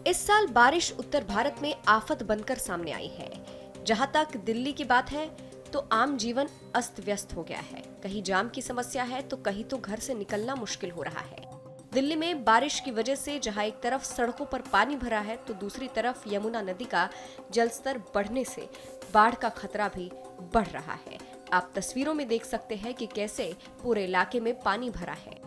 इस साल बारिश उत्तर भारत में आफत बनकर सामने आई है। जहां तक दिल्ली की बात है तो आम जीवन अस्त व्यस्त हो गया है। कहीं जाम की समस्या है तो कहीं तो घर से निकलना मुश्किल हो रहा है। दिल्ली में बारिश की वजह से जहां एक तरफ सड़कों पर पानी भरा है तो दूसरी तरफ यमुना नदी का जलस्तर बढ़ने से बाढ़ का खतरा भी बढ़ रहा है। आप तस्वीरों में देख सकते हैं कि कैसे पूरे इलाके में पानी भरा है।